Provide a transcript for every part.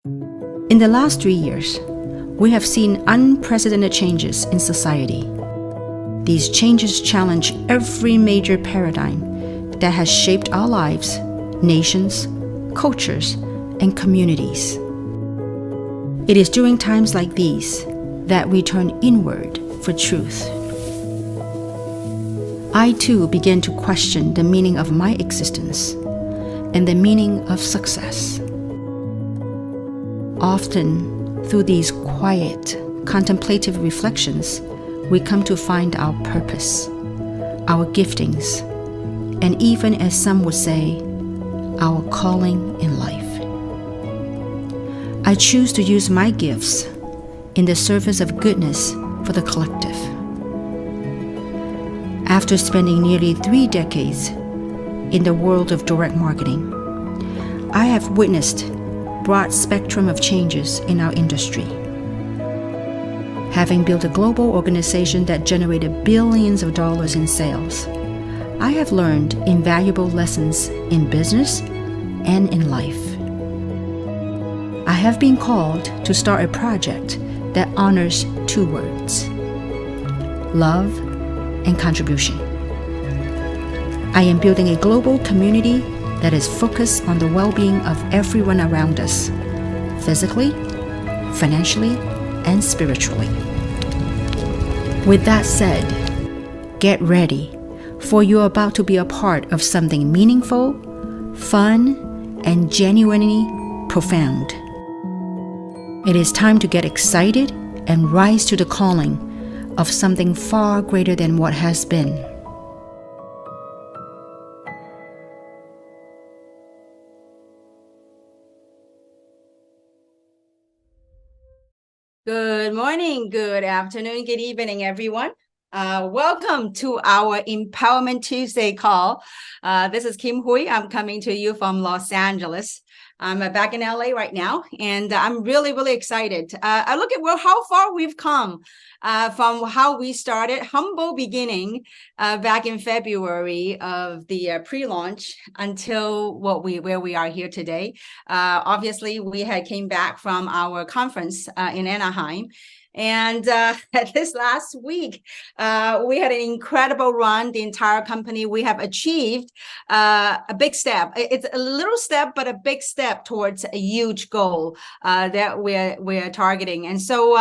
In the last 3 years, we have seen unprecedented changes in society. These changes challenge every major paradigm that has shaped our lives, nations, cultures, and communities. It is during times like these that we turn inward for truth. I too began to question the meaning of my existence and the meaning of success. Often, through these quiet, contemplative reflections, we come to find our purpose, our giftings, and even, as some would say, our calling in life. I choose to use my gifts in the service of goodness for the collective. After spending nearly 3 decades in the world of direct marketing, I have witnessed broad spectrum of changes in our industry. Having built a global organization that generated billions of dollars in sales, I have learned invaluable lessons in business and in life. I have been called to start a project that honors 2 words: love and contribution. I am building a global community that is focused on the well-being of everyone around us, physically, financially, and spiritually. With that said, get ready, for you're about to be a part of something meaningful, fun, and genuinely profound. It is time to get excited and rise to the calling of something far greater than what has been. Good morning, good afternoon, good evening, everyone. Welcome to our Empowerment Tuesday call. This is Kim Hui. I'm coming to you from Los Angeles. I'm back in LA right now, and I'm really excited. I look at how far we've come from how we started, humble beginning back in February of the pre-launch until where we are here today. Obviously, we had came back from our conference in Anaheim. And this last week, we had an incredible run. The entire company, we have achieved a big step. It's a little step, but a big step towards a huge goal that we're targeting. And so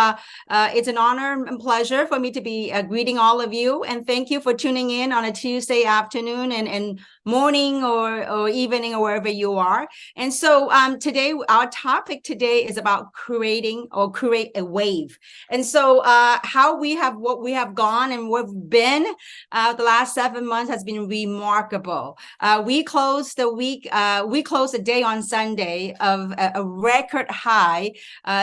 it's an honor and pleasure for me to be greeting all of you. And thank you for tuning in on a Tuesday afternoon and morning or evening or wherever you are. And so today, our topic today is about create a wave. And so what we have gone and we've been the last 7 months has been remarkable. We closed the day on Sunday of a record high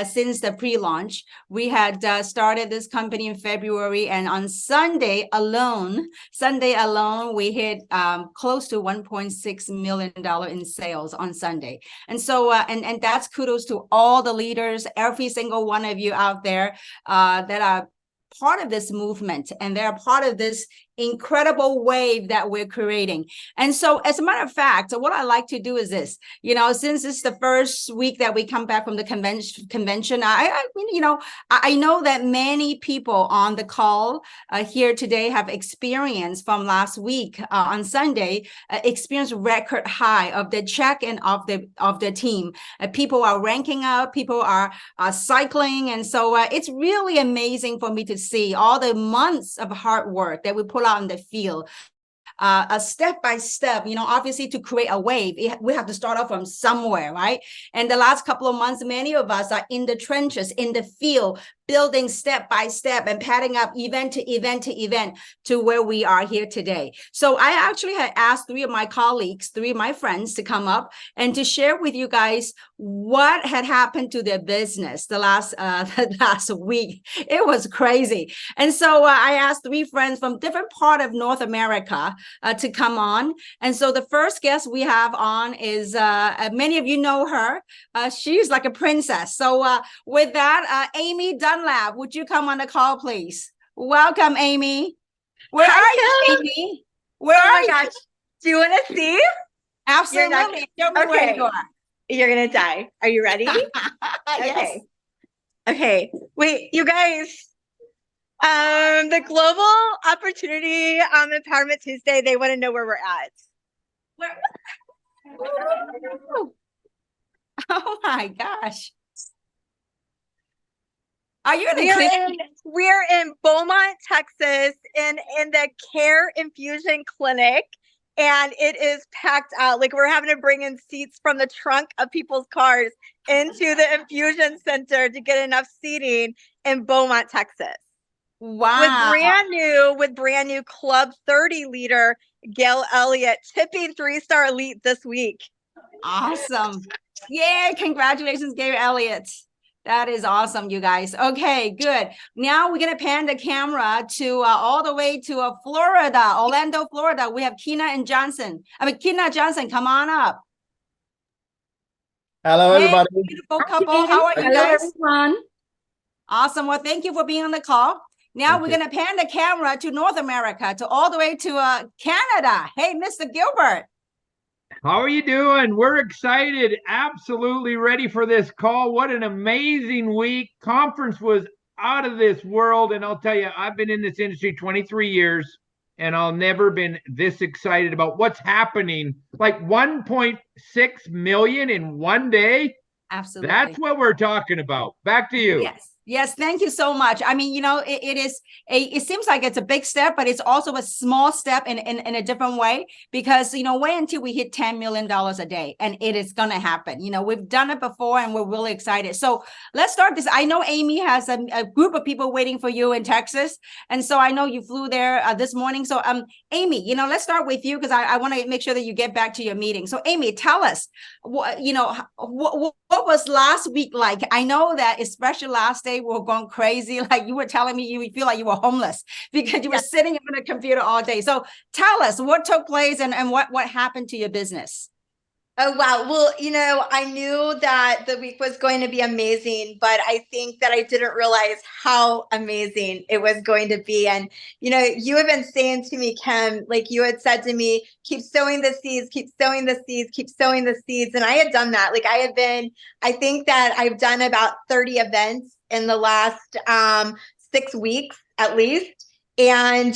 since the pre-launch. We had started this company in February, and on Sunday alone, we hit close to $1.6 million in sales on Sunday. And so, and that's kudos to all the leaders, every single one of you out there that are part of this movement, and they're part of this incredible wave that we're creating. And so, as a matter of fact, what I like to do is this, since it's the first week that we come back from the convention, I know that many people on the call here today have experienced from last week on Sunday, experienced record high of the check and of the team. People are ranking up, people are cycling. And so it's really amazing for me to see all the months of hard work that we put out in the field. A step by step, obviously to create a wave, we have to start off from somewhere, right? And the last couple of months, many of us are in the trenches, in the field, building step by step and padding up event to event to event to where we are here today. So I actually had asked 3 of my friends to come up and to share with you guys what had happened to their business the last week. It was crazy. And so I asked 3 friends from different part of North America to come on. And so the first guest we have on is, many of you know her. She's like a princess. So with that, Amy Dunlap, would you come on the call, please? Welcome, Amy. Where are you, Amy? Where are you? Gosh. Do you want to see? Absolutely. Show me where you are. You're going to die. Are you ready? Yes. Okay. Wait, you guys. The Global Opportunity Empowerment Tuesday, they want to know where we're at. Oh my gosh. Are you in the We're clinic? we're in Beaumont, Texas, in the Care Infusion Clinic, and it is packed out. Like we're having to bring in seats from the trunk of people's cars into the infusion center to get enough seating in Beaumont, Texas. Wow. With brand new Club 30 leader Gail Elliott tipping 3-star elite this week. Awesome. Yeah, congratulations, Gail Elliott. That is awesome, you guys. Okay, good. Now we're going to pan the camera to all the way to Florida, Orlando, Florida. We have Keyna and Johnson. Keyna Johnson, come on up. Hello, Hey, everybody. beautiful couple. How are you Hello, guys? everyone. Awesome. Well, thank you for being on the call. Now we're going to pan the camera to North America, to all the way to Canada. Hey, Mr. Gilbert. How are you doing? We're excited, absolutely ready for this call. What an amazing week. Conference was out of this world. And I'll tell you, I've been in this industry 23 years and I'll never been this excited about what's happening. Like 1.6 million in one day. Absolutely. That's what we're talking about. Back to you. Yes. Yes, thank you so much. I mean, it seems like it's a big step, but it's also a small step in a different way, because, wait until we hit $10 million a day, and it is going to happen. We've done it before and we're really excited. So let's start this. I know Amy has a group of people waiting for you in Texas. And so I know you flew there this morning. So Amy, let's start with you, because I want to make sure that you get back to your meeting. So Amy, tell us, what was last week like? I know that especially last day, we were going crazy. Like you were telling me, you feel like you were homeless because you were sitting on a computer all day. So tell us what took place and what happened to your business. Oh, wow. Well, I knew that the week was going to be amazing, but I think that I didn't realize how amazing it was going to be. And, you have been saying to me, Kim, like you had said to me, keep sowing the seeds, keep sowing the seeds, keep sowing the seeds. And I had done that. Like I think that I've done about 30 events in the last 6 weeks at least. And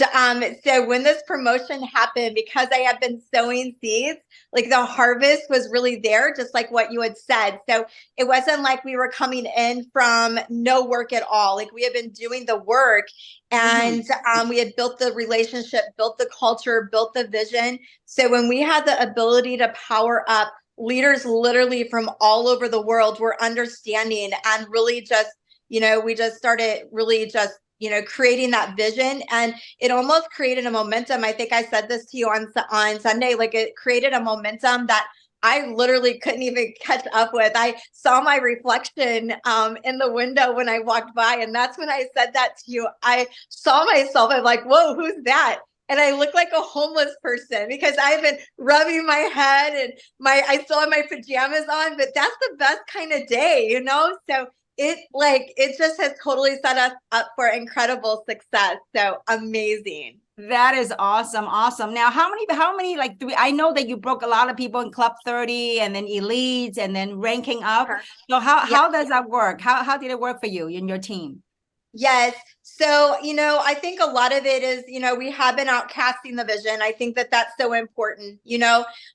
so when this promotion happened, because I had been sowing seeds, like the harvest was really there, just like what you had said. So it wasn't like we were coming in from no work at all. Like we had been doing the work, and we had built the relationship, built the culture, built the vision. So when we had the ability to power up leaders literally from all over the world, were understanding and really just, we just started really just creating that vision, and it almost created a momentum. I think I said this to you on Sunday, like it created a momentum that I literally couldn't even catch up with. I saw my reflection in the window when I walked by, and that's when I said that to you. I saw myself, I'm like, whoa, who's that? And I look like a homeless person because I've been rubbing my head and I still have my pajamas on, but that's the best kind of day, So it just has totally set us up for incredible success. So amazing. That is awesome. Awesome. Now, how many, like I know that you broke a lot of people in Club 30 and then elites and then ranking up. So how does that work? How did it work for you and your team? Yes. So, I think a lot of it is, we have been outcasting the vision. I think that that's so important,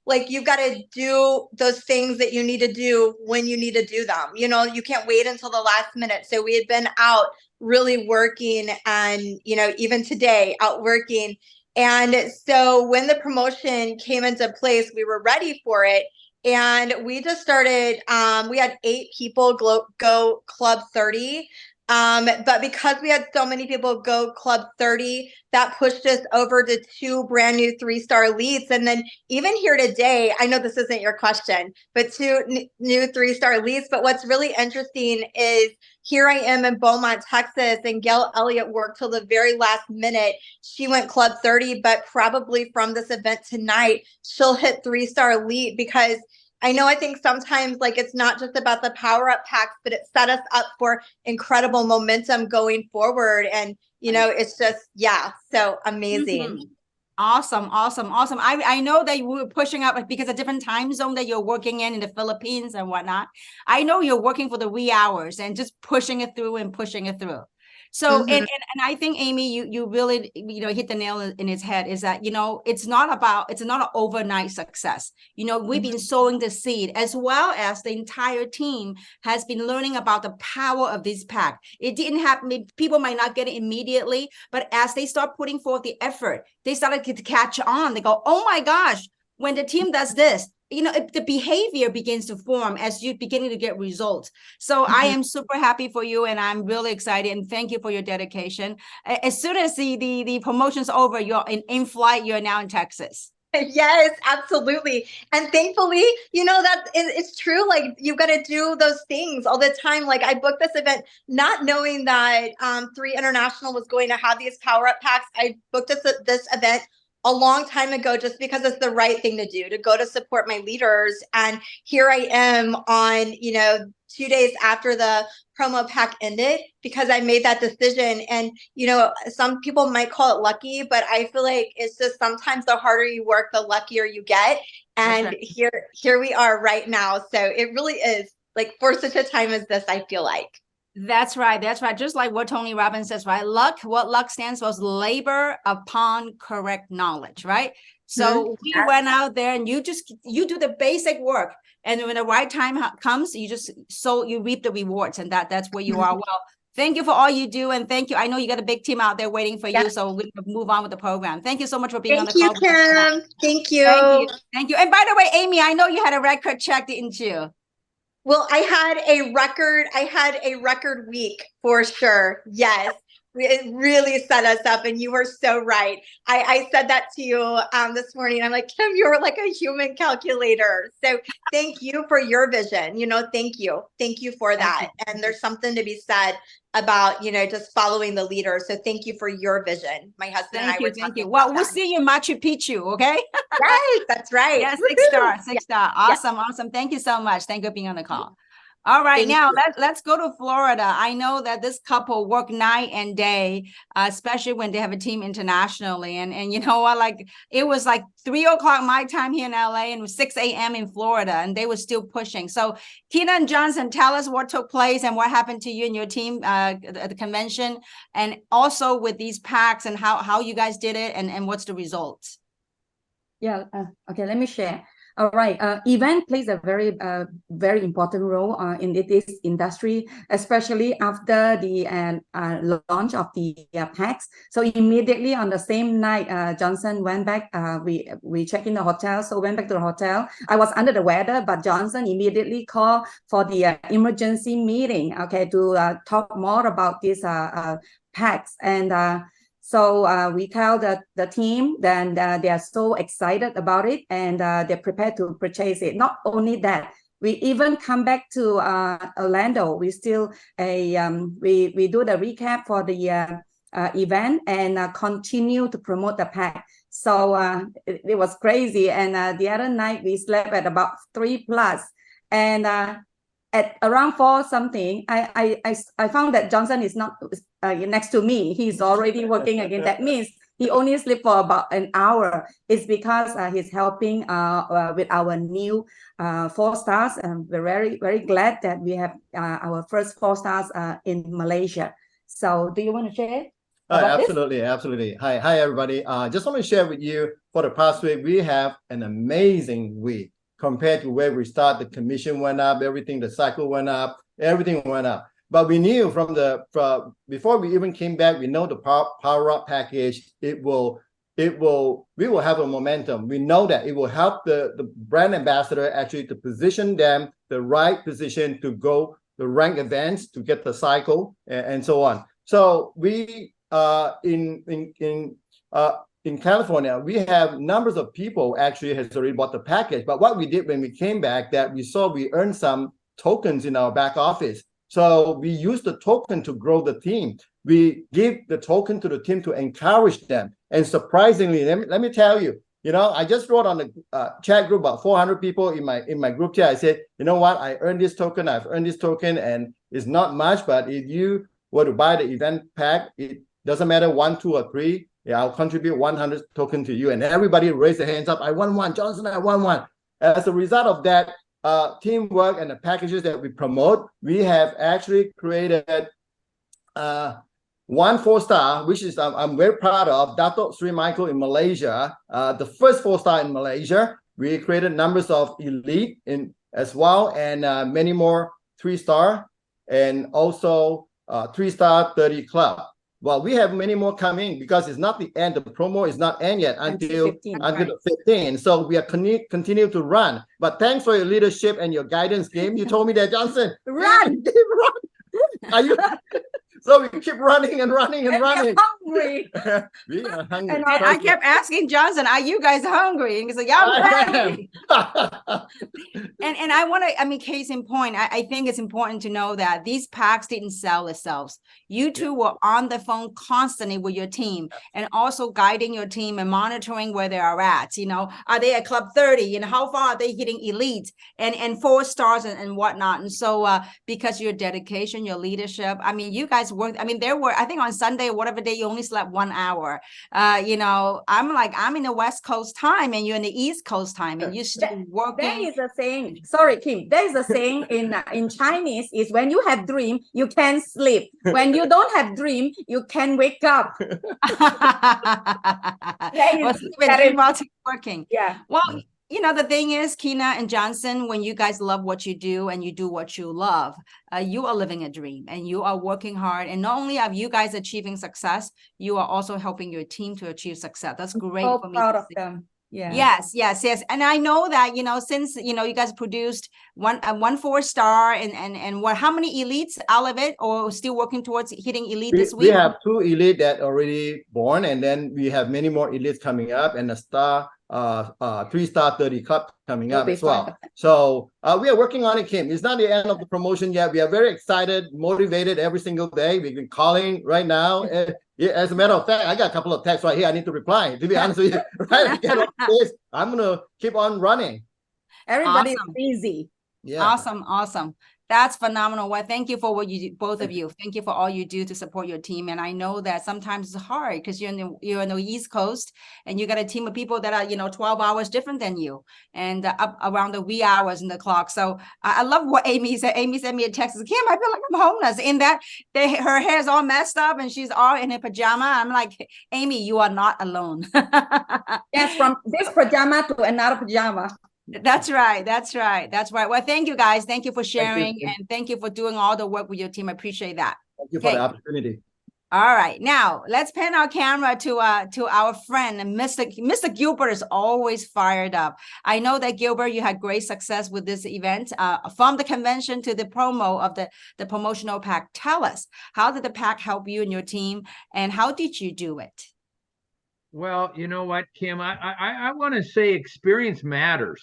like you've got to do those things that you need to do when you need to do them. You can't wait until the last minute. So we had been out really working, and, even today out working. And so when the promotion came into place, we were ready for it. And we just started, we had 8 people go Club 30. But because we had so many people go Club 30, that pushed us over to 2 brand new 3-star elites. And then even here today, I know this isn't your question, but 2 new 3-star elites. But what's really interesting is here I am in Beaumont, Texas, and Gail Elliott worked till the very last minute. She went Club 30, but probably from this event tonight, she'll hit 3-star elite, because I think sometimes like it's not just about the power up packs, but it set us up for incredible momentum going forward. And, it's just, so amazing. Awesome. I know that you were pushing up because a different time zone that you're working in the Philippines and whatnot. I know you're working for the wee hours and just pushing it through. So, and I think, Amy, you really, hit the nail in its head, is that, it's not an overnight success. We've been sowing the seed, as well as the entire team has been learning about the power of this pack. It didn't happen. People might not get it immediately, but as they start putting forth the effort, they started to catch on. They go, oh my gosh, when the team does this, the behavior begins to form as you're beginning to get results. So I am super happy for you, and I'm really excited, and thank you for your dedication. As soon as the promotion's over, you're in flight, you're now in Texas. Yes, absolutely. And thankfully, that it's true. Like, you've got to do those things all the time. Like, I booked this event not knowing that 3 International was going to have these power up packs. I booked this event a long time ago just because it's the right thing to do, to go to support my leaders. And here I am on, 2 days after the promo pack ended, because I made that decision. And, some people might call it lucky, but I feel like it's just sometimes the harder you work, the luckier you get. And right. Here we are right now. So it really is, like, for such a time as this, I feel like. That's right. Just like what Tony Robbins says, right? What luck stands for is labor upon correct knowledge, right? So we went out there, and you do the basic work, and when the right time comes, you reap the rewards, and that's where you are. Well, thank you for all you do, and thank you. I know you got a big team out there waiting for you, so we're gonna move on with the program. Thank you so much for being on the call. Thank you, Kim. Thank you. Thank you. And by the way, Amy, I know you had a record check, didn't you? Well, I had a record week for sure. Yes. It really set us up, and you were so right. I said that to you this morning. I'm like, Kim, you were like a human calculator. So thank you for your vision. Thank you for that. And there's something to be said about, just following the leader. So thank you for your vision. My husband and I were talking. Well, we'll see you in Machu Picchu, okay? Right, that's right. Yeah, 6 star. Awesome. Thank you so much. Thank you for being on the call. All right, now let's go to Florida. I know that this couple work night and day, especially when they have a team internationally. And you know what? Like, it was like 3:00 my time here in LA, and it was 6 a.m. in Florida, and they were still pushing. So, Keyna and Johnson, tell us what took place and what happened to you and your team at the convention, and also with these packs, and how you guys did it, and what's the results. Yeah. Okay. Let me share. All right. Event plays a very, very important role in this industry, especially after the launch of the packs. So immediately on the same night, Johnson went back. We checked in the hotel, so went back to the hotel. I was under the weather, but Johnson immediately called for the emergency meeting. Okay, to talk more about these packs. And so we tell the team, then they are so excited about it, and they're prepared to purchase it. Not only that, we even come back to Orlando. We still we do the recap for the event, and continue to promote the pack. So it was crazy. And the other night we slept at about 3+, and at around 4 something, I found that Johnson is not next to me. He's already working again. That means he only sleep for about an hour. It's because he's helping with our new 4 stars. And we're very, very glad that we have our first 4 stars in Malaysia. So do you want to share? Absolutely. Hi, everybody. Just want to share with you, for the past week, we have an amazing week. Compared to where we start, the commission went up, everything, the cycle went up, everything went up. But we knew before we even came back, we know the power up package, we will have a momentum. We know that it will help the brand ambassador actually to position them the right position to go the rank events, to get the cycle, and so on. So we in California, we have numbers of people actually has already bought the package. But what we did when we came back, that we saw we earned some tokens in our back office. So we used the token to grow the team. We give the token to the team to encourage them. And surprisingly, let me tell you, I just wrote on the chat group about 400 people in my group chat. I said, you know what? I earned this token. I've earned this token, and it's not much. But if you were to buy the event pack, it doesn't matter 1, 2, or 3. Yeah, I'll contribute 100 token to you. And everybody raise their hands up. I want one. Johnson, I want one. As a result of that teamwork and the packages that we promote, we have actually created one 4-star, which is I'm very proud of, Dato Sri Michael in Malaysia, the first 4-star in Malaysia. We created numbers of elite in as well, and many more 3-star, and also 3-star 30 club. Well, we have many more coming because it's not the end. The promo is not end yet until 15, the 15. So we are continue to run. But thanks for your leadership and your guidance, Kim. You told me that, Johnson. Run! Run! Are you? So we keep running and running and running. Hungry. We are hungry. And I kept asking Johnson, "Are you guys hungry?" And he's like, "Yeah, I'm hungry." And I want to, I mean, case in point, I think it's important to know that these packs didn't sell themselves. You two were on the phone constantly with your team and also guiding your team and monitoring where they are at. You know, are they at Club 30? You know, how far are they hitting elite and 4 stars and whatnot? And so because your dedication, your leadership, I mean, you guys worked. I mean, there were, I think on Sunday or whatever day, you only slept 1 hour. You know, I'm in the West Coast time and you're in the East Coast time and you're still working. There is a saying, sorry, Kim, there is a saying in Chinese is when you have dream, you can sleep. When you don't have dream, you can wake up. Working. Yeah. Well, you know, the thing is, Keyna and Johnson, when you guys love what you do and you do what you love, you are living a dream and you are working hard. And not only are you guys achieving success, you are also helping your team to achieve success. That's great for me. Proud of them. Yeah. Yes. And I know that, you know, since, you know, you guys produced one 4-star and what, how many elites out of it, or still working towards hitting elite this week? We have 2 elite that already born, and then we have many more elites coming up, and a star 3-star 30 club coming up as well. So we are working on it, Kim. It's not the end of the promotion yet. We are very excited, motivated every single day. We've been calling right now. As a matter of fact, I got a couple of texts right here I need to reply, to be honest with you. Right? I'm going to keep on running. Everybody is busy. Yeah. Awesome. That's phenomenal. Well, thank you for what you do, both of you. Thank you for all you do to support your team. And I know that sometimes it's hard because you're in the East Coast and you got a team of people that are, you know, 12 hours different than you and up around the wee hours in the clock. So I love what Amy said. Amy sent me a text. Kim, I feel like I'm homeless in that her hair's all messed up and she's all in her pajama. I'm like, Amy, you are not alone. Yes, from this pajama to another pajama. That's right. Well, thank you guys. Thank you for sharing and thank you for doing all the work with your team. I appreciate that. Thank you for the opportunity. All right, now let's pan our camera to our friend Mr. Gilbert is always fired up. I know that Gilbert, you had great success with this event, from the convention to the promo of the promotional pack. Tell us, how did the pack help you and your team, and how did you do it? Well, you know what, Kim, I want to say experience matters.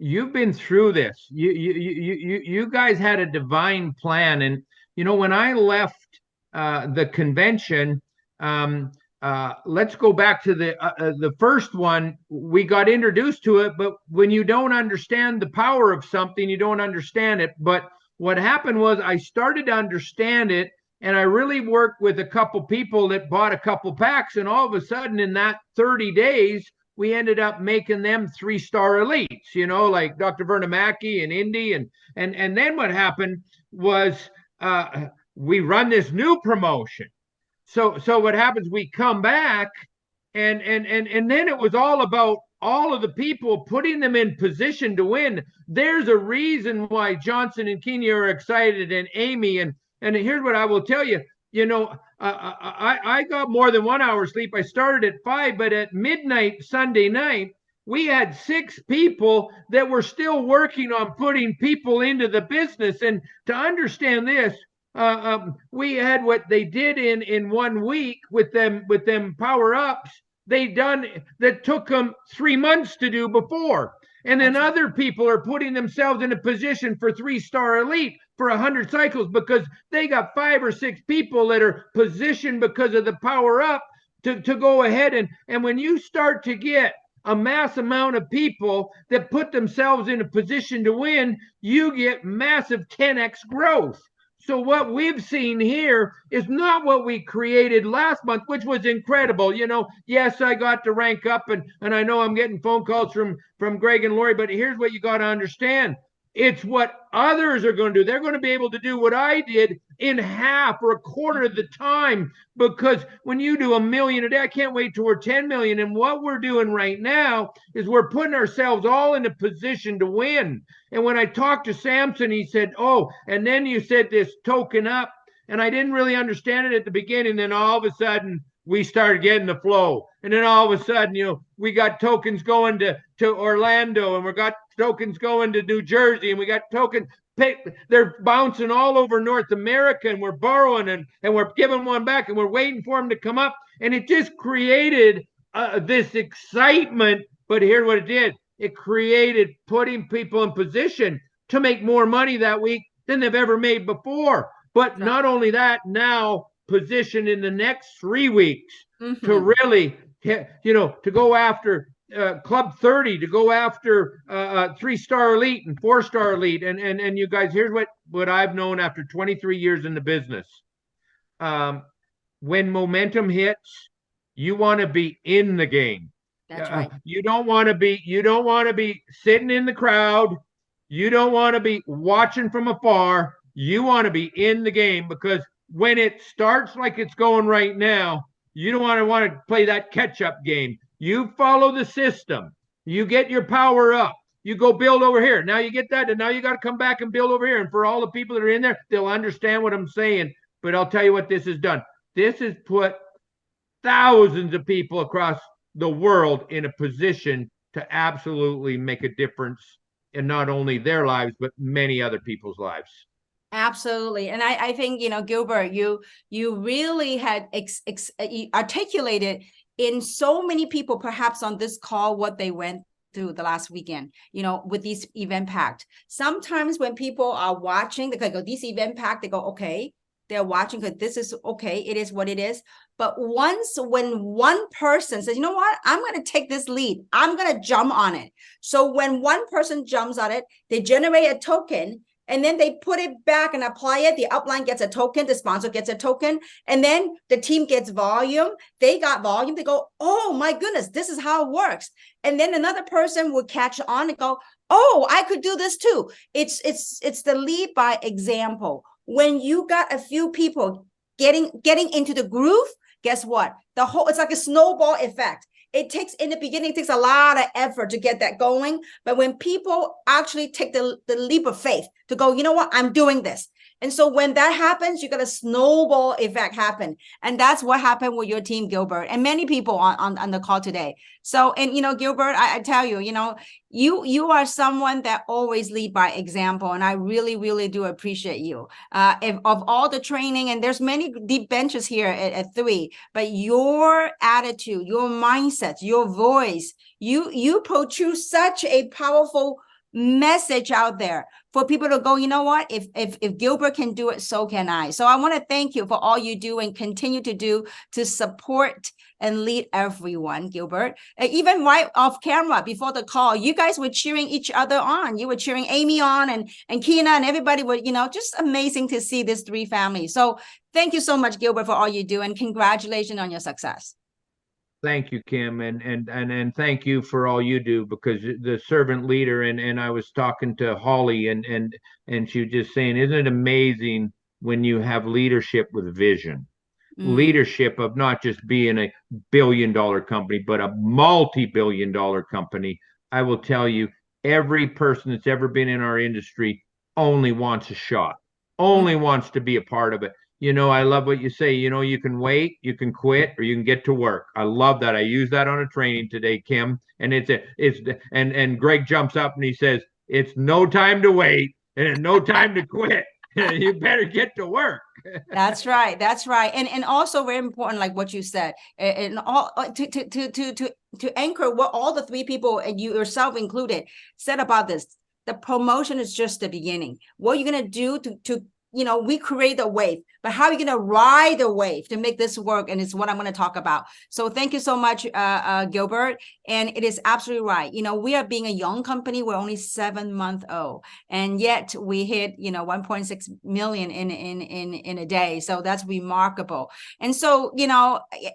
You've been through this. You guys had a divine plan. And, you know, when I left the convention, let's go back to the first one. We got introduced to it, but when you don't understand the power of something, you don't understand it. But what happened was I started to understand it, and I really worked with a couple people that bought a couple packs, and all of a sudden in that 30 days, we ended up making them 3-star elites, you know, like Dr. Verna Mackey and Indy. And then what happened was we run this new promotion. So what happens, we come back and then it was all about all of the people, putting them in position to win. There's a reason why Johnson and Keyna are excited, and Amy. And here's what I will tell you. You know, I got more than 1 hour sleep. I started at 5, but at midnight Sunday night, we had 6 people that were still working on putting people into the business. And to understand this, we had what they did in 1 week with them power ups. That took them 3 months to do before. And then other people are putting themselves in a position for 3-star elite for 100 cycles because they got 5 or 6 people that are positioned because of the power up to go ahead. And when you start to get a mass amount of people that put themselves in a position to win, you get massive 10x growth. So what we've seen here is not what we created last month, which was incredible. Yes, I got to rank up, and I know I'm getting phone calls from Greg and Lori, but here's what you got to understand. It's what others are going to do. They're going to be able to do what I did in half or a quarter of the time, because when you do 1 million a day, I can't wait till we're 10 million. And what we're doing right now is we're putting ourselves all in a position to win. And when I talked to Samson, he said, oh, and then you said this token up. And I didn't really understand it at the beginning. Then all of a sudden, we started getting the flow. And then all of a sudden, we got tokens going to Orlando, and we got tokens going to New Jersey, and we got tokens. They're bouncing all over North America, and we're borrowing and we're giving one back, and we're waiting for them to come up. And it just created this excitement. But here's what it did. It created putting people in position to make more money that week than they've ever made before. But not only that, now positioned in the next 3 weeks to really, to go after Club 30, to go after 3-star elite and 4-star elite. And you guys, here's what I've known after 23 years in the business. When momentum hits, you want to be in the game. That's right. You don't want to be sitting in the crowd. You don't want to be watching from afar. You want to be in the game, because when it starts like it's going right now, you don't want to play that catch-up game. You follow the system. You get your power up. You go build over here. Now you get that, and now you got to come back and build over here. And for all the people that are in there, they'll understand what I'm saying. But I'll tell you what this has done. This has put thousands of people across the world in a position to absolutely make a difference in not only their lives, but many other people's lives. Absolutely. And I think, Gilbert, you really had articulated in so many people, perhaps on this call, what they went through the last weekend, with these event packed. Sometimes when people are watching, they go, these event packed, they go, okay, they're watching because this is okay. It is what it is. But when one person says, you know what, I'm going to take this lead, I'm going to jump on it. So when one person jumps on it, they generate a token, and then they put it back and apply it. The upline gets a token, the sponsor gets a token, and then the team gets volume. They got volume. They go, oh my goodness, this is how it works. And then another person will catch on and go, oh, I could do this too. It's the lead by example. When you got a few people getting into the groove, guess what? It's like a snowball effect. In the beginning, it takes a lot of effort to get that going. But when people actually take the leap of faith to go, you know what, I'm doing this. And so when that happens, you got a snowball effect happen. And that's what happened with your team, Gilbert, and many people on the call today. So, and, Gilbert, I tell you, you are someone that always lead by example. And I really, really do appreciate you. Of all the training, and there's many deep benches here at 3, but your attitude, your mindset, your voice, you portray such a powerful message out there for people to go, you know what, if Gilbert can do it, so can I. So I want to thank you for all you do and continue to do to support and lead everyone, Gilbert. Even right off camera before the call, you guys were cheering each other on. You were cheering Amy on and Keyna, and everybody were, just amazing to see this 3 families. So thank you so much, Gilbert, for all you do, and congratulations on your success. Thank you, Kim, and thank you for all you do, because the servant leader, and I was talking to Holly, and she was just saying, isn't it amazing when you have leadership with vision, leadership of not just being a billion-dollar company, but a multi-billion-dollar company. I will tell you, every person that's ever been in our industry only wants a shot, only wants to be a part of it. I love what you say. You can wait, you can quit, or you can get to work. I love that. I use that on a training today, Kim. And and Greg jumps up and he says, it's no time to wait and it's no time to quit. You better get to work. That's right. That's right. And also very important, like what you said, and all to anchor what all the 3 people, and you yourself included, said about this. The promotion is just the beginning. What you're going to do to we create the wave, but how are you going to ride the wave to make this work? And it's what I'm going to talk about. So thank you so much, Gilbert. And it is absolutely right. We are being a young company. We're only 7 months old, and yet we hit, 1.6 million in a day. So that's remarkable. And so,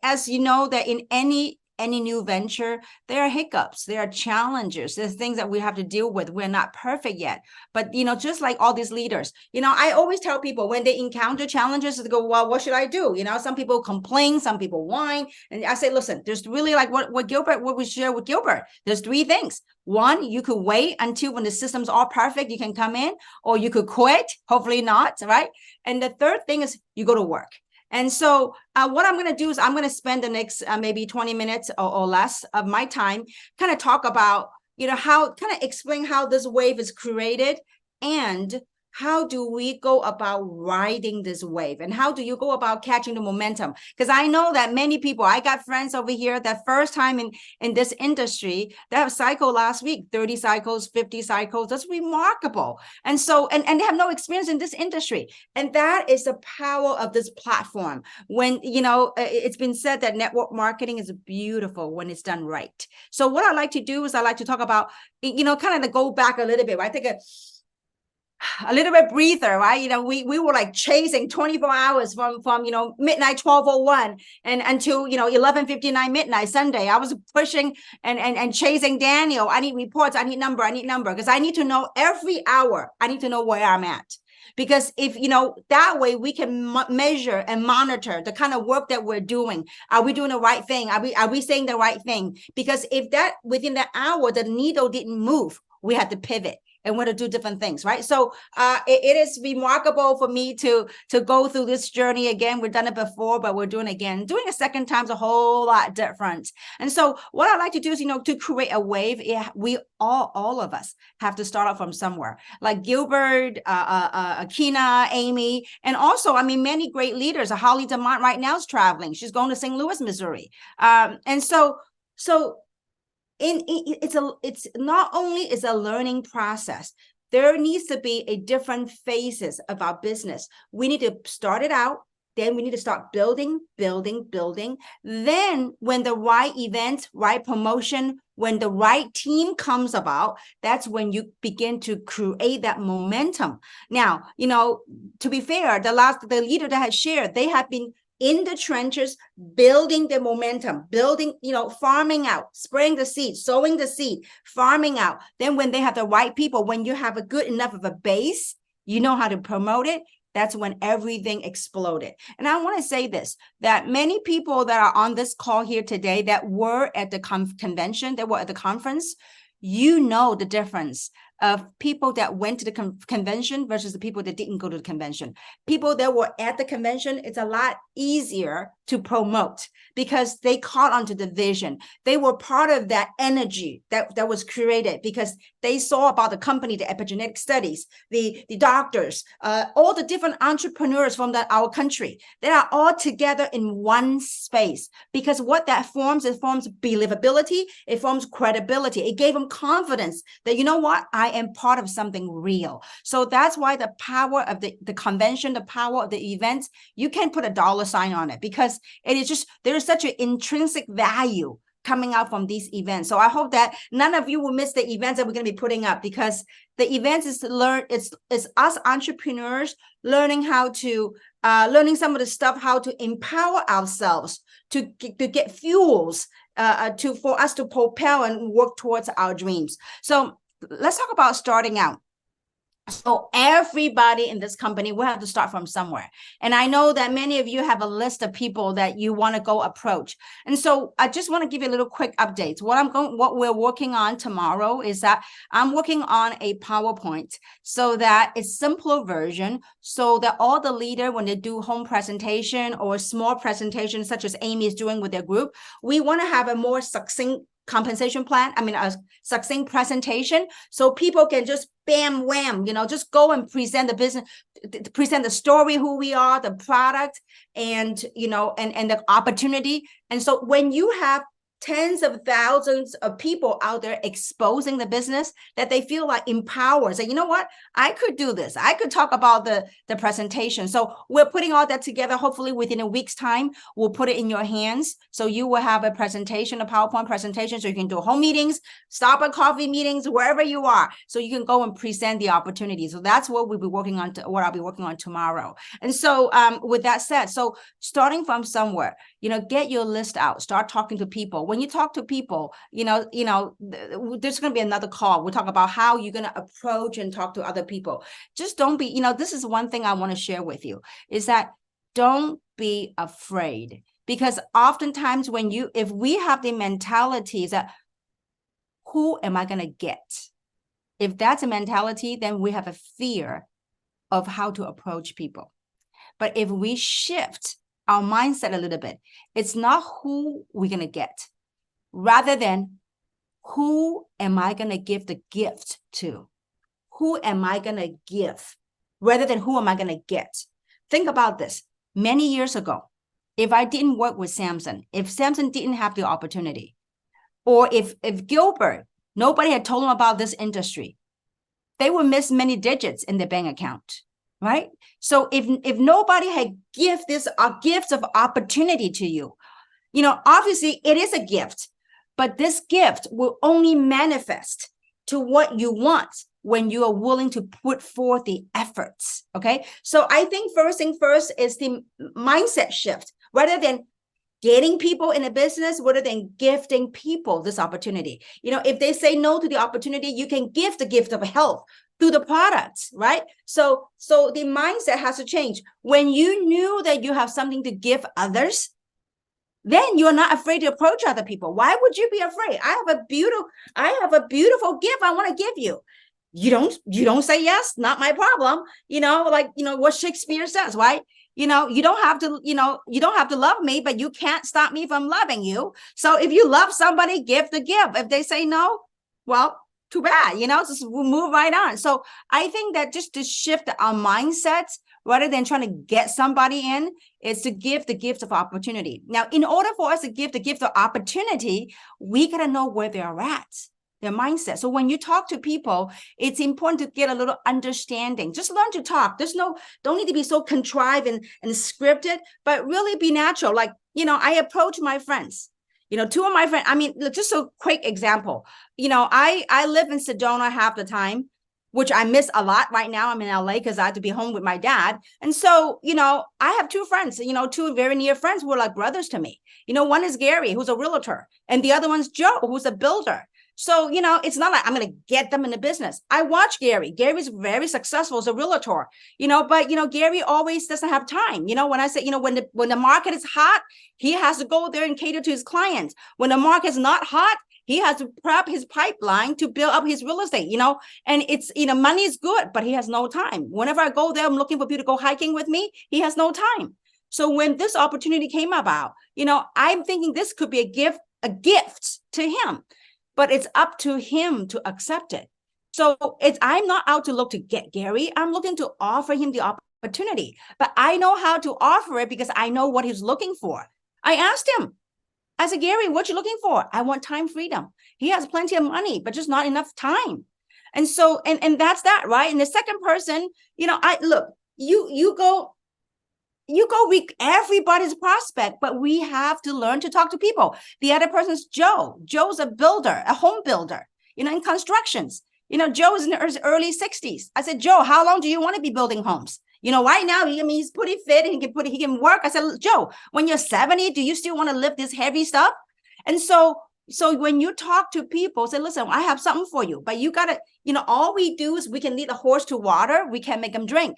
as you know, that in any new venture, there are hiccups, there are challenges, there's things that we have to deal with. We're not perfect yet, but just like all these leaders, I always tell people when they encounter challenges, they go, well, what should I do? Some people complain, some people whine, and I say, listen, there's really like what we share with Gilbert. There's 3 things. One, you could wait until when the system's all perfect, you can come in, or you could quit, hopefully not, right? And the third thing is you go to work. And so what I'm going to do is I'm going to spend the next maybe 20 minutes or less of my time kind of talk about, how kind of explain how this wave is created and how do we go about riding this wave, and how do you go about catching the momentum? Because I know that many people, I got friends over here that first time in this industry, they have cycled last week, 30 cycles, 50 cycles. That's remarkable. And so, and they have no experience in this industry. And that is the power of this platform. When, it's been said that network marketing is beautiful when it's done right. So what I like to do is I like to talk about, kind of to go back a little bit, right? Take a little bit breather, right? We were like chasing 24 hours from midnight 12:01 and until 11:59 midnight Sunday. I was pushing and chasing Daniel. I need reports. I need number because I need to know every hour. I need to know where I'm at. Because if, that way we can measure and monitor the kind of work that we're doing. Are we doing the right thing? Are we saying the right thing? Because if that within the hour, the needle didn't move, we had to pivot and want to do different things, right? So it is remarkable for me to go through this journey again. We've done it before, but we're doing it again. Doing a second time is a whole lot different. And so what I like to do is, to create a wave, we all of us have to start out from somewhere. Like Gilbert, Keyna, Amy, and also, many great leaders. Holly DeMont right now is traveling. She's going to St. Louis, Missouri. And so it's not only is a learning process, there needs to be a different phases of our business. We need to start it out, then we need to start building. Then when the right event, right promotion, when the right team comes about, that's when you begin to create that momentum. Now, to be fair, the leader that has shared, they have been in the trenches, building the momentum, farming out, spraying the seed, sowing the seed, farming out. Then when they have the right people, when you have a good enough of a base, you know how to promote it, that's when everything exploded. And I want to say this, that many people that are on this call here today that were at the convention, that were at the conference, the difference of people that went to the convention versus the people that didn't go to the convention. People that were at the convention, it's a lot easier to promote because they caught onto the vision. They were part of that energy that was created because they saw about the company, the epigenetic studies, the doctors, all the different entrepreneurs from our country. They are all together in one space because what that forms, it forms believability, it forms credibility. It gave them confidence that, you know what, I am part of something real. So that's why the power of the convention, the power of the events, you can't put a dollar sign on it because it is just, there is such an intrinsic value coming out from these events. So I hope that none of you will miss the events that we're going to be putting up because the events is it's us entrepreneurs learning how to learning some of the stuff, how to empower ourselves to get fuels for us to propel and work towards our dreams. So let's talk about starting out. So everybody in this company will have to start from somewhere. And I know that many of you have a list of people that you want to go approach. And so I just want to give you a little quick update. What we're working on tomorrow is that I'm working on a PowerPoint so that it's simpler version so that all the leader, when they do home presentation or small presentation, such as Amy is doing with their group, we want to have a more succinct compensation plan, a succinct presentation, so people can just bam, wham, just go and present the business, present the story, who we are, the product, and, and the opportunity. And so when you have tens of thousands of people out there exposing the business that they feel like empowered. So you know what? I could do this. I could talk about the presentation. So we're putting all that together. Hopefully within a week's time, we'll put it in your hands. So you will have a presentation, a PowerPoint presentation. So you can do home meetings, Starbucks coffee meetings, wherever you are. So you can go and present the opportunity. So that's what we'll be working on, what I'll be working on tomorrow. And so with that said, so starting from somewhere, get your list out, start talking to people. When you talk to people, there's going to be another call. We'll talk about how you're going to approach and talk to other people. Just don't be, this is one thing I want to share with you, is that don't be afraid. Because oftentimes if we have the mentality that, who am I going to get? If that's a mentality, then we have a fear of how to approach people. But if we shift our mindset a little bit, it's not who we're going to get, rather than who am I going to give the gift to? Who am I going to give, rather than who am I going to get? Think about this. Many years ago, if I didn't work with Samson, if Samson didn't have the opportunity, or if Gilbert, nobody had told him about this industry, they would miss many digits in their bank account, right? So if nobody had gifts of opportunity to you, obviously it is a gift, but this gift will only manifest to what you want when you are willing to put forth the efforts, okay? So I think first thing first is the mindset shift, rather than getting people in a business, rather than gifting people this opportunity. If they say no to the opportunity, you can give the gift of health through the products, right? So the mindset has to change. When you knew that you have something to give others, then you're not afraid to approach other people. Why would you be afraid? I have a beautiful gift I want to give you. You don't say yes, not my problem. What Shakespeare says, right? You don't have to love me, but you can't stop me from loving you. So if you love somebody, give the gift. If they say no, well, too bad, just we'll move right on. So I think that just to shift our mindsets, rather than trying to get somebody in, is to give the gift of opportunity. Now, in order for us to give the gift of opportunity, we got to know where they're at, their mindset. So when you talk to people, it's important to get a little understanding. Just learn to talk. Don't need to be so contrived and scripted, but really be natural. Like, I approach my friends. Two of my friends, just a quick example. I live in Sedona half the time, which I miss a lot right now. I'm in LA because I have to be home with my dad. And so, I have two friends, two very near friends who are like brothers to me. One is Gary, who's a realtor, and the other one's Joe, who's a builder. So, it's not like I'm going to get them in the business. I watch Gary. Gary's very successful as a realtor, but, Gary always doesn't have time. When I say, when the market is hot, he has to go there and cater to his clients. When the market is not hot, he has to prep his pipeline to build up his real estate, and it's, money is good, but he has no time. Whenever I go there, I'm looking for people to go hiking with me. He has no time. So when this opportunity came about, I'm thinking this could be a gift to him. But it's up to him to accept it. So I'm not out to look to get Gary. I'm looking to offer him the opportunity. But I know how to offer it because I know what he's looking for. I asked him, I said, Gary, what you looking for? I want time freedom. He has plenty of money, but just not enough time. And so, and that's that, right? And the second person, you go read everybody's prospect, but we have to learn to talk to people. The other person's Joe. Joe's a builder, a home builder, in constructions. Joe is in his early 60s. I said, Joe, how long do you want to be building homes? Right now, he's pretty fit and he can work. I said, Joe, when you're 70, do you still want to lift this heavy stuff? And so when you talk to people, say, listen, I have something for you, but you got to, all we do is we can lead a horse to water. We can't make them drink.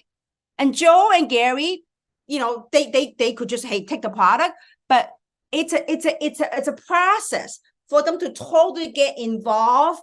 And Joe and Gary, they could just, hey, take the product, but it's a process for them to totally get involved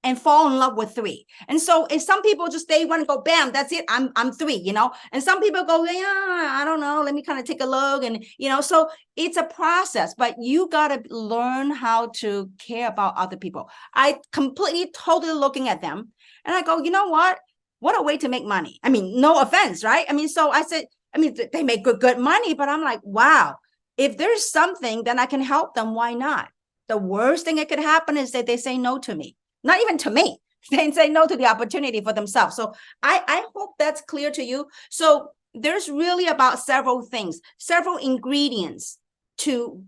and fall in love with 3. And so if some people just, they want to go, bam, that's it. I'm 3, and some people go, yeah, I don't know. Let me kind of take a look. And, so it's a process, but you got to learn how to care about other people. I completely, totally looking at them and I go, you know what a way to make money. No offense, right? So I said, they make good money, but I'm like, wow, if there's something, then I can help them. Why not? the worst thing that could happen is that they say no to me. Not even to me. They say no to the opportunity for themselves. So I hope that's clear to you. So there's really about several things, several ingredients to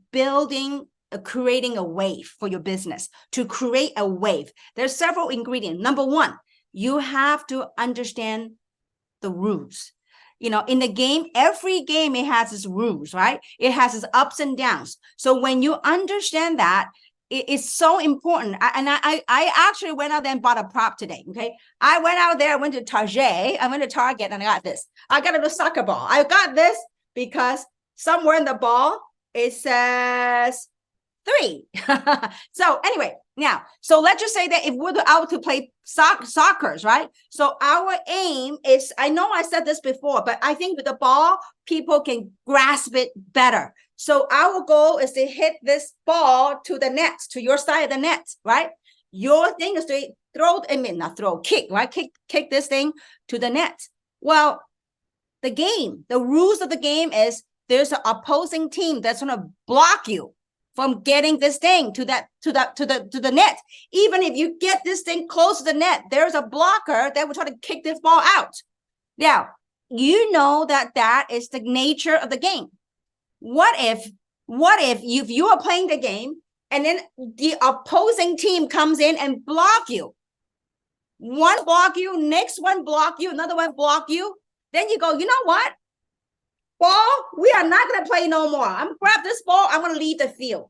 creating a wave for your business. To create a wave, there's several ingredients. Number one, you have to understand the rules. You know, in the game, every game, it has its rules, right? It has its ups and downs. So when you understand that, it's so important. I actually went out there and bought a prop today, okay? I went out there, I went to Target, and I got this. I got a little soccer ball. I got this because somewhere in the ball, it says 3. So anyway, now, so let's just say that if we're out to play soccer, right? So our aim is, I know I said this before, but I think with the ball, people can grasp it better. So our goal is to hit this ball to the net, to your side of the net, right? Your thing is to kick, right? Kick this thing to the net. Well, the rules of the game is there's an opposing team that's going to block you from getting this thing to the net. Even if you get this thing close to the net, there's a blocker that will try to kick this ball out. Now, you know that is the nature of the game. What if you are playing the game and then the opposing team comes in and block you? One block you, next one block you, another one block you. Then you go, you know what? Ball, we are not going to play no more. I'm going to grab this ball. I'm going to leave the field.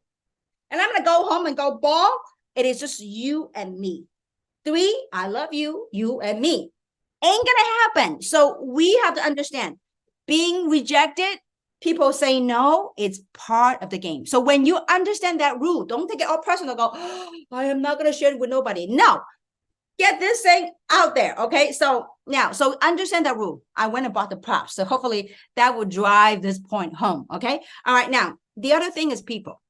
And I'm going to go home and go, ball, it is just you and me. 3, I love you, you and me. Ain't going to happen. So we have to understand, being rejected, people say no, it's part of the game. So when you understand that rule, don't take it all personal. Go, oh, I am not going to share it with nobody. No, get this thing out there. Okay. So now, so understand that rule. I went and bought the props. So hopefully that will drive this point home. Okay. All right. Now, the other thing is people.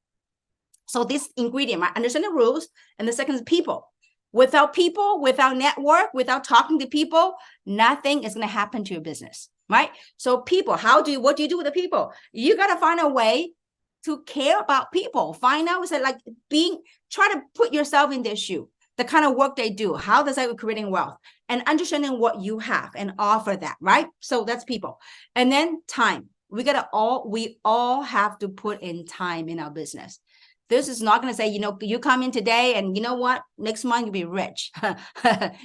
So this ingredient, right? Understand the rules. And the second is people. Without people, without network, without talking to people, nothing is going to happen to your business. Right? So people, what do you do with the people? You got to find a way to care about people. Find out, try to put yourself in their shoe, the kind of work they do. How does that creating wealth and understanding what you have and offer that, right? So that's people. And then time. We all have to put in time in our business. This is not going to say, you come in today and you know what, next month you'll be rich.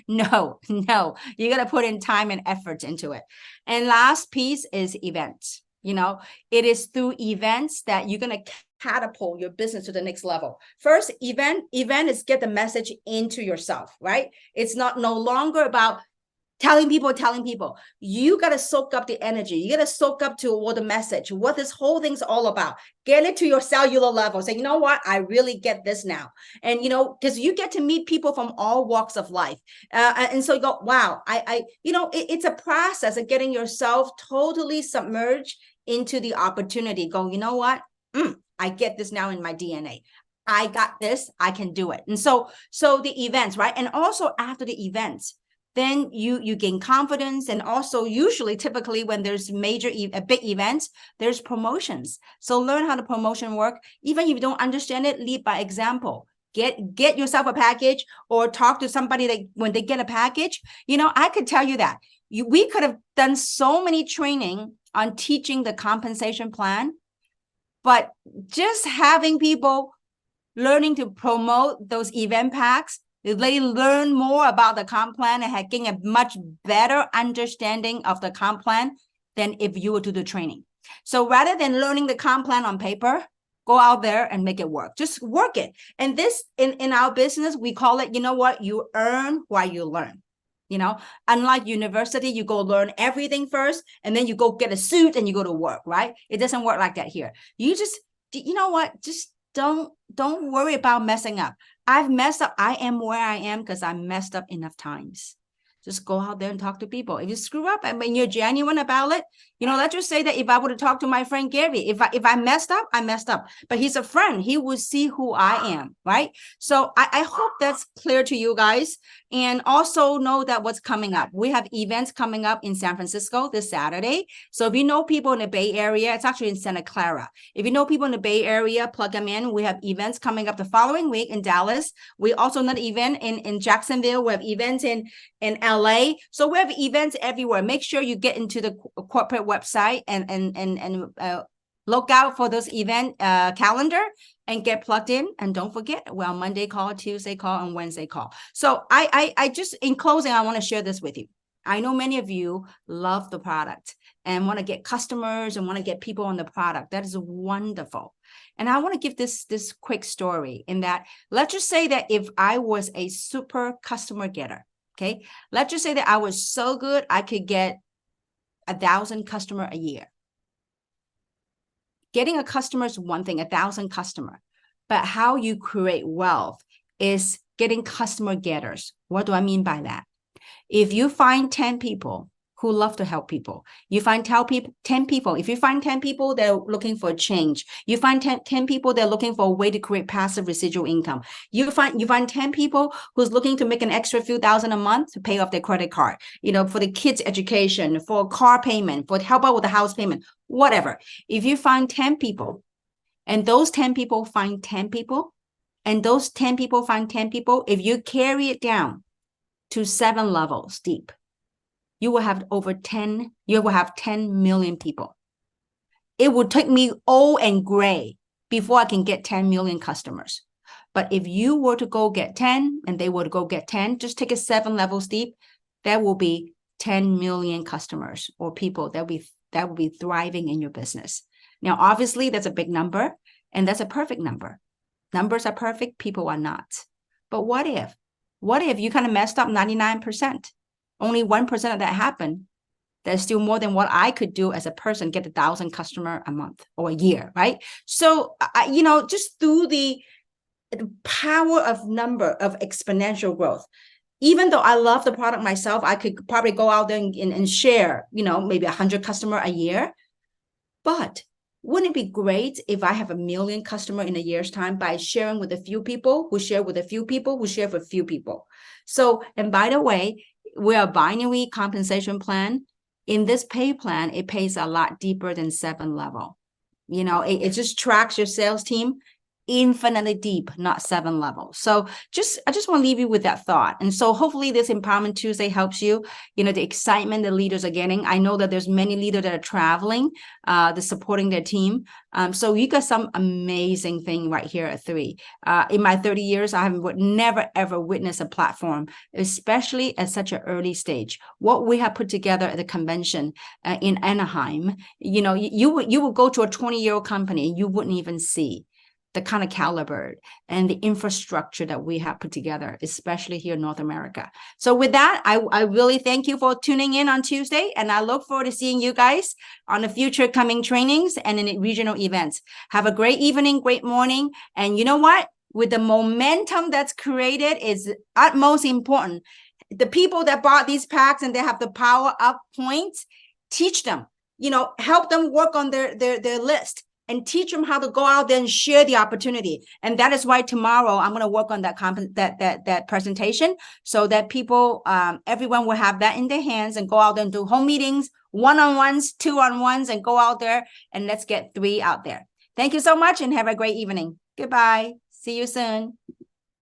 No, you got to put in time and effort into it. And last piece is events. It is through events that you're going to catapult your business to the next level. First, event is get the message into yourself, right? It's no longer about telling people. You got to soak up the energy. You got to soak up to what the message, what this whole thing's all about. Get it to your cellular level. Say, you know what? I really get this now. And, because you get to meet people from all walks of life. And so you go, wow, it's a process of getting yourself totally submerged into the opportunity. Go, you know what? I get this now in my DNA. I got this. I can do it. And so the events, right? And also after the events, then you gain confidence. And also typically when there's big events, there's promotions. So learn how the promotion work. Even if you don't understand it, lead by example. Get yourself a package or talk to somebody that when they get a package, I could tell you that we could have done so many training on teaching the compensation plan, but just having people learning to promote those event packs, they learn more about the comp plan and getting a much better understanding of the comp plan than if you were to do training. So rather than learning the comp plan on paper, go out there and make it work. Just work it. And this, in our business, we call it, you earn while you learn. Unlike university, you go learn everything first, and then you go get a suit and you go to work, right? It doesn't work like that here. You just, just don't worry about messing up. I've messed up. I am where I am because I messed up enough times. Just go out there and talk to people. If you screw up, I mean, you're genuine about it. Let's just say that if I would have talked to my friend Gary, if I messed up, I messed up. But he's a friend. He will see who I am, right? So I hope that's clear to you guys. And also know that what's coming up. We have events coming up in San Francisco this Saturday. So if you know people in the Bay Area, it's actually in Santa Clara. If you know people in the Bay Area, plug them in. We have events coming up the following week in Dallas. We also have an event in Jacksonville. We have events in LA. So we have events everywhere. Make sure you get into the corporate website and look out for those event calendar and get plugged in. And don't forget, well, Monday call, Tuesday call, and Wednesday call. So I just, in closing, I want to share this with you. I know many of you love the product and want to get customers and want to get people on the product. That is wonderful. And I want to give this quick story in that, let's just say that if I was a super customer getter, okay, let's just say that I was so good, I could get 1,000 customers a year. Getting a customer is one thing, 1,000 customers, but how you create wealth is getting customer getters. What do I mean by that? If you find 10 people who love to help people, you find 10 people. If you find 10 people that are looking for a change, you find 10 people that are looking for a way to create passive residual income. You find 10 people who's looking to make an extra few thousand a month to pay off their credit card, for the kids' education, for car payment, for help out with the house payment, whatever. If you find 10 people, and those 10 people find 10 people, and those 10 people find 10 people, if you carry it down to 7 levels deep, you will have 10 million people. It would take me old and gray before I can get 10 million customers. But if you were to go get 10 and they were to go get 10, just take it 7 levels deep, that will be 10 million customers or people that will be thriving in your business. Now, obviously, that's a big number and that's a perfect number. Numbers are perfect, people are not. But what if? What if you kind of messed up 99%? Only 1% of that happened. There's still more than what I could do as a person, get 1,000 customers a month or a year, right? So, just through the power of number of exponential growth, even though I love the product myself, I could probably go out there and share, maybe 100 customers a year. But wouldn't it be great if I have 1 million customers in a year's time by sharing with a few people who share with a few people who share with a few people? So, and by the way, we're a binary compensation plan. In this pay plan, it pays a lot deeper than 7 level. It just tracks your sales team infinitely deep, not 7 levels. So I just want to leave you with that thought. And so hopefully this Empowerment Tuesday helps you, the excitement the leaders are getting. I know that there's many leaders that are traveling, they're supporting their team. So you got some amazing thing right here at 3. In my 30 years, I have never, ever witnessed a platform, especially at such an early stage. What we have put together at the convention in Anaheim, you would go to a 20-year-old company, you wouldn't even see the kind of caliber and the infrastructure that we have put together, especially here in North America. So with that, I really thank you for tuning in on Tuesday, and I look forward to seeing you guys on the future coming trainings and in regional events. Have a great evening, great morning. And you know what? With the momentum that's created is utmost important. The people that bought these packs and they have the power up points, teach them, help them work on their list. And teach them how to go out there and share the opportunity. And that is why tomorrow I'm going to work on that presentation so that people, everyone will have that in their hands and go out there and do home meetings, one-on-ones, two-on-ones, and go out there and let's get 3 out there. Thank you so much and have a great evening. Goodbye. See you soon.